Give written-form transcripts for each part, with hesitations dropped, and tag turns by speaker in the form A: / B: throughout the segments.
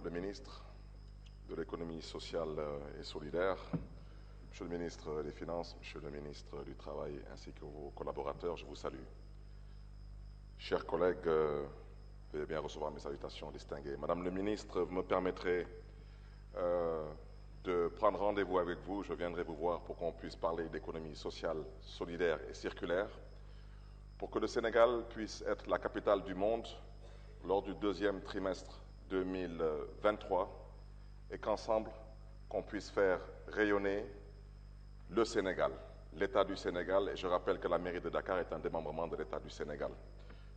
A: le ministre de l'économie sociale et solidaire, Monsieur le ministre des Finances, Monsieur le ministre du Travail, ainsi que vos collaborateurs, je vous salue. Chers collègues, veuillez bien recevoir mes salutations distinguées. Madame le ministre, vous me permettrez de prendre rendez-vous avec vous. Je viendrai vous voir pour qu'on puisse parler d'économie sociale, solidaire et circulaire, pour que le Sénégal puisse être la capitale du monde lors du deuxième trimestre 2023 et qu'ensemble, qu'on puisse faire rayonner le Sénégal, l'État du Sénégal, et je rappelle que la mairie de Dakar est un démembrement de l'État du Sénégal,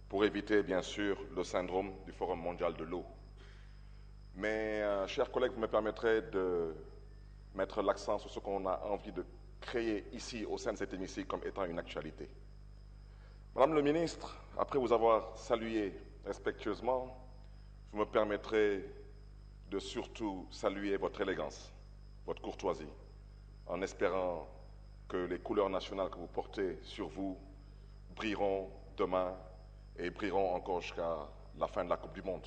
A: pour éviter bien sûr le syndrome du Forum mondial de l'eau. Mais, chers collègues, vous me permettrez de mettre l'accent sur ce qu'on a envie de créer ici, au sein de cet hémicycle, comme étant une actualité. Madame le ministre, après vous avoir salué respectueusement, vous me permettrez de surtout saluer votre élégance, votre courtoisie, en espérant que les couleurs nationales que vous portez sur vous brilleront demain et brilleront encore jusqu'à la fin de la Coupe du Monde.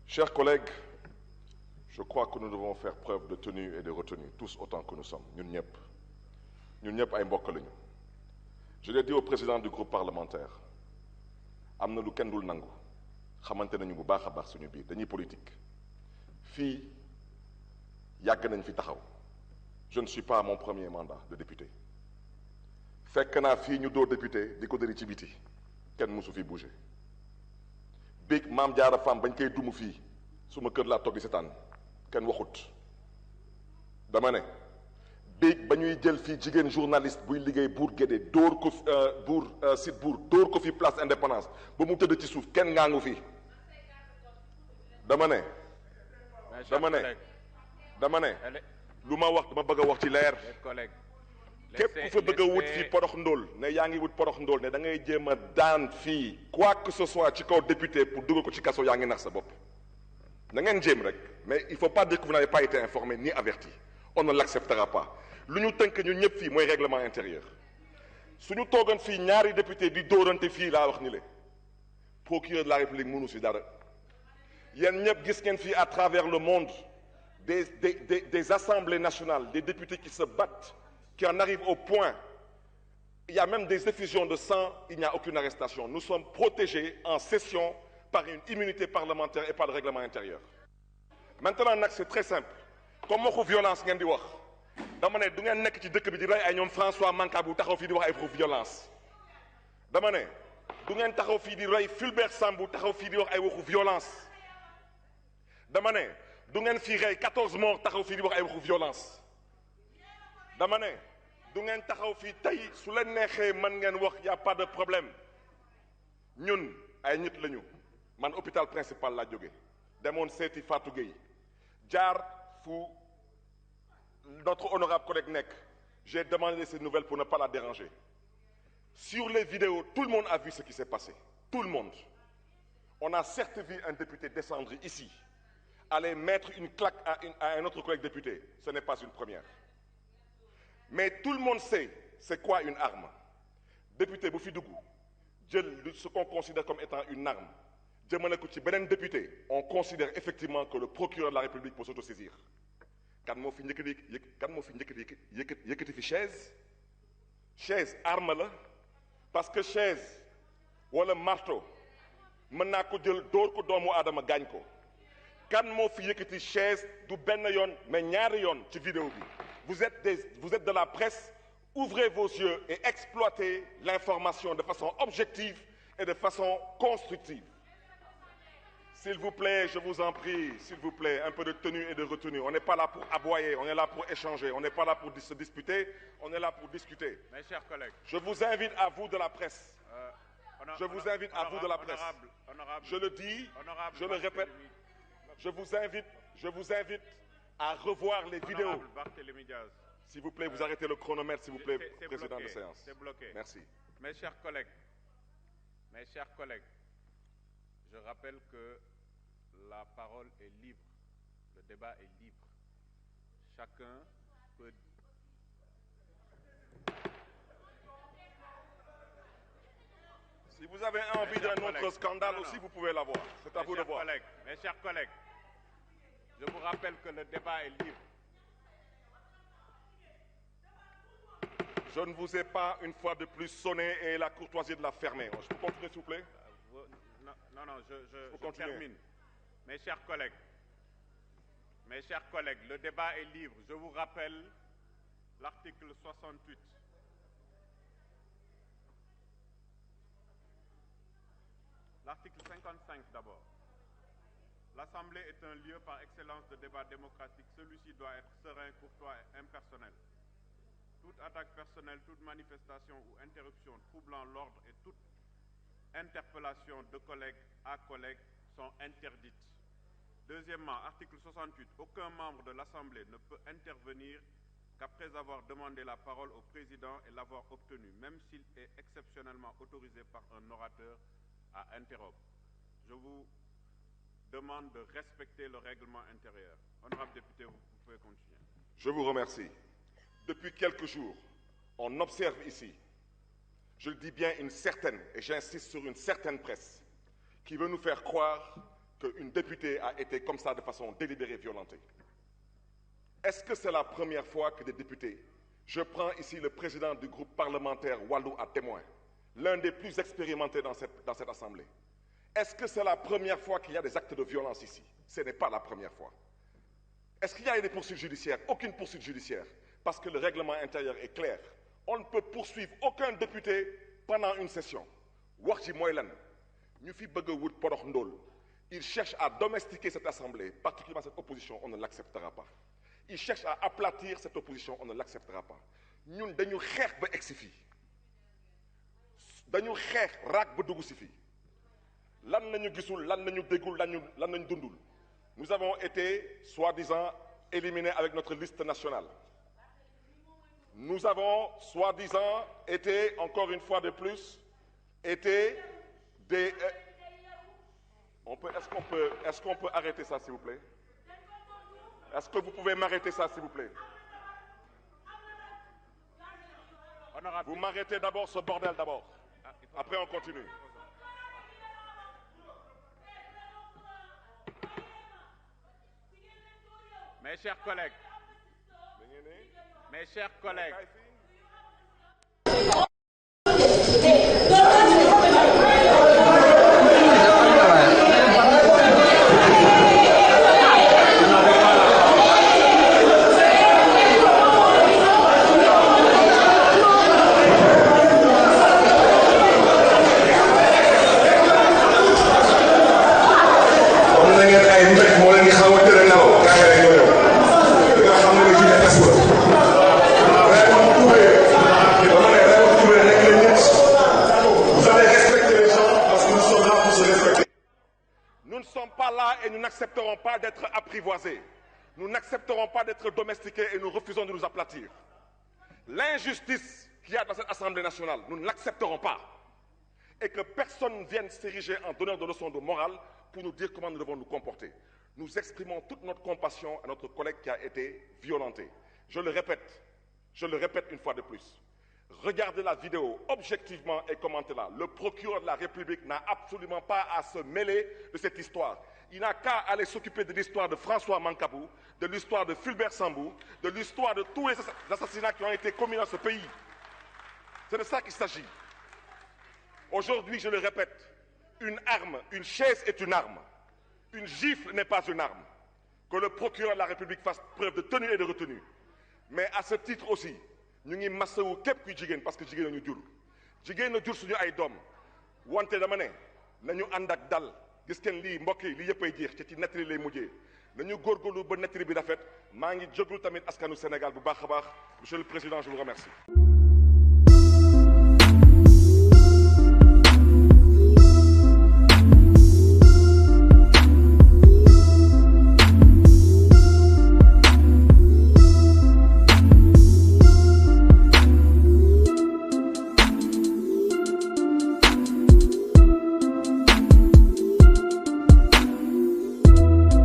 A: Chers collègues, je crois que nous devons faire preuve de tenue et de retenue, tous autant que nous sommes, ñun ñëpp ay mbokk lañu. Je l'ai dit au président du groupe parlementaire, am na lu kenn dul nangu, xamante nañu bu baax a baax suñu biir, dañuy politique. Fii yàgg nañ fi taxaw. Je ne suis pas à mon premier mandat de député. Fekk naa fii ñu doo député di ko dëri ci biti kenn mësu fi bouger. Big Maam Jaara Fam bañ koy dumu fii suma kër laa toog di seetaan kenn waxut. Dama ne big ba ñuy jël fii jigéen journaliste buy liggéey Bour Guédé dóor ko site Bour dóor ko fi place Indépendance ba mu tëdd ci suuf kenn ngaangu fii. Dama ne lu ma wax dama bëgg a wax ci leer. képp ku fa bëgg a wut fii porox ndóol ne yaa ngi wut porox ndóol ne da ngay jéem a daan fii quoi que ce soit ci kaw député pour dugal ko ci kaso yaa ngi nax sa bopp. na ngeen jéem rek mais il faut pas dire que vous n'avez pas été informé ni averti on ne l'acceptera pas lu ñu tënk ñun ñëpp fii mooy règlement intérieur suñu toogoon fii ñaari député di dóorante fii laa wax ni le procureur de la République mënu si dara yéen ñëpp gis ngeen fii à travers le monde des assemblées nationales des députés qui se battent qui en arrivent au point il y a même des effusions de sang il n'y a aucune arrestation nous sommes protégés en session par une immunité parlementaire et par le règlement intérieur. Maintenant nag c'est très simple comme waxu violence ngeen di wax dama ne du ngeen nekk ci dëkk bi di rey ay ñoom François Mancabou taxaw fii di wax ay waxu violence dama ne du ngeen taxaw fii di rey Fulbert Sambou taxaw fii di wax ay waxu violence dama ne du ngeen fii rey 14 morts taxaw fii di wax ay waxu violence dama ne du ngeen taxaw fii tey su leen neexee mën ngeen wax y a pas de problème ñun ay nit lañu man hôpital principal laa jóge demoon seeti Fatou Gueye jaar fu notre honorable collègue nekk j'ai demandé ces nouvelles pour ne pas la déranger sur les vidéos tout le monde a vu ce qui s'est passé tout le monde on a certes vu un député descendre ici aller mettre une claque à un autre collègue député ce n'est pas une première mais tout le monde sait c'est quoi une arme député bu fi dugg jël ce qu'on considère comme étant une arme jëmale ko ci beneen député on considère effectivement que le procureur de la République peut s'autosaisir kan moo fi yëkkati fi chaise arme la parce que chaise wala marteau mën naa ko jël dóor ko doomu aadama gaañ ko kan moo fi yëkkati chaise du benn yoon mais ñaari yoon ci vidéo bi vous êtes de la presse ouvrez vos yeux et exploitez l'information de façon objective et de façon constructive. S'il vous plaît, je vous en prie, s'il vous plaît, un peu de tenue et de retenue. On n'est pas là pour aboyer, on est là pour échanger, on n'est pas là pour se disputer, on est là pour discuter.
B: Mes chers collègues.
A: Je vous invite à vous de la presse. Je vous invite à vous de la presse. Je le dis, je le répète, je vous invite à revoir les vidéos. S'il vous plaît, vous arrêtez le chronomètre, s'il vous plaît, président de séance.
B: C'est bloqué.
A: Merci.
B: Mes chers collègues, je rappelle que la parole est libre, le débat est libre. Chacun peut...
A: Si vous avez envie d'un autre scandale aussi, vous pouvez l'avoir. C'est à vous de voir.
B: Mes chers collègues, Je vous rappelle que le débat est libre.
A: Je ne vous ai pas une fois de plus sonné et la courtoisie de la fermer. Je peux continuer, s'il vous plaît?
B: Non, je termine. Mes chers collègues, le débat est libre. Je vous rappelle l'article 68. L'article 55 d'abord. L'Assemblée est un lieu par excellence de débat démocratique. Celui-ci doit être serein, courtois et impersonnel. Toute attaque personnelle, toute manifestation ou interruption troublant l'ordre et toute interpellation de collègue à collègue sont interdites. Deuxièmement, article 68. Aucun membre de l'Assemblée ne peut intervenir qu'après avoir demandé la parole au président et l'avoir obtenu, même s'il est exceptionnellement autorisé par un orateur à interrompre. Je vous demande de respecter le règlement intérieur. Honorable député, vous pouvez continuer.
A: Je vous remercie. Depuis quelques jours, on observe ici, je le dis bien une certaine, et j'insiste sur une certaine presse, qui veut nous faire croire qu'une députée a été comme ça de façon délibérée, violentée. Est-ce que c'est la première fois que des députés, je prends ici le président du groupe parlementaire Wallou à témoin, l'un des plus expérimentés dans cette Assemblée. Est-ce que c'est la première fois qu'il y a des actes de violence ici? Ce n'est pas la première fois. Est-ce qu'il y a des poursuites judiciaires? Aucune poursuite judiciaire, parce que le règlement intérieur est clair. On ne peut poursuivre aucun député pendant une session. Wax ji mooy lan ñu fi bëgg a wut porox ndóol. Il cherche à domestiquer cette Assemblée, particulièrement cette opposition, on ne l'acceptera pas. Il cherche à aplatir cette opposition, on ne l'acceptera pas. Ñun dañu xeex ba egsi fii. Dañu xeex raak ba dugg si fii. Lan nañu gisul, lan nañu déggul, lan nañu dundul. Nous avons été, soi-disant, éliminés avec notre liste nationale. Nous avons, soi-disant, été, encore une fois de plus, été des... Est-ce qu'on peut arrêter ça, s'il vous plaît? Est-ce que vous pouvez m'arrêter ça, s'il vous plaît?
B: Honorable.
A: Vous m'arrêtez d'abord ce bordel d'abord. Après, on continue.
B: Mes chers collègues,
A: nous n'accepterons pas d'être apprivoisés. Nous n'accepterons pas d'être domestiqués et nous refusons de nous aplatir. L'injustice qu'il y a dans cette Assemblée nationale, nous ne l'accepterons pas. Et que personne vienne s'ériger en donneur de leçons de morale pour nous dire comment nous devons nous comporter. Nous exprimons toute notre compassion à notre collègue qui a été violenté. Je le répète une fois de plus. Regardez la vidéo objectivement et commentez-la. Le procureur de la République n'a absolument pas à se mêler de cette histoire. Il n'a qu'à aller s'occuper de l'histoire de François Mancabou, de l'histoire de Fulbert Sambou, de l'histoire de tous les assassinats qui ont été commis dans ce pays. C'est de ça qu'il s'agit. Aujourd'hui, je le répète, une arme, une chaise est une arme. Une gifle n'est pas une arme. Que le procureur de la République fasse preuve de tenue et de retenue. Mais à ce titre aussi, ñu ngi masawu képp kuy jigéen parce que jigéen ñu jur jigéen na jur suñu ay doom wante dama ne nañu ànd ak dal gis ngeen lii mbokk yi lii yëpp ay jeex ci nettali lay mujjee nañu góorgóorlu ba nettali bi rafet maa ngi jóglu tamit askanu Sénégal bu baax a baax monsieur le président je vous remercie.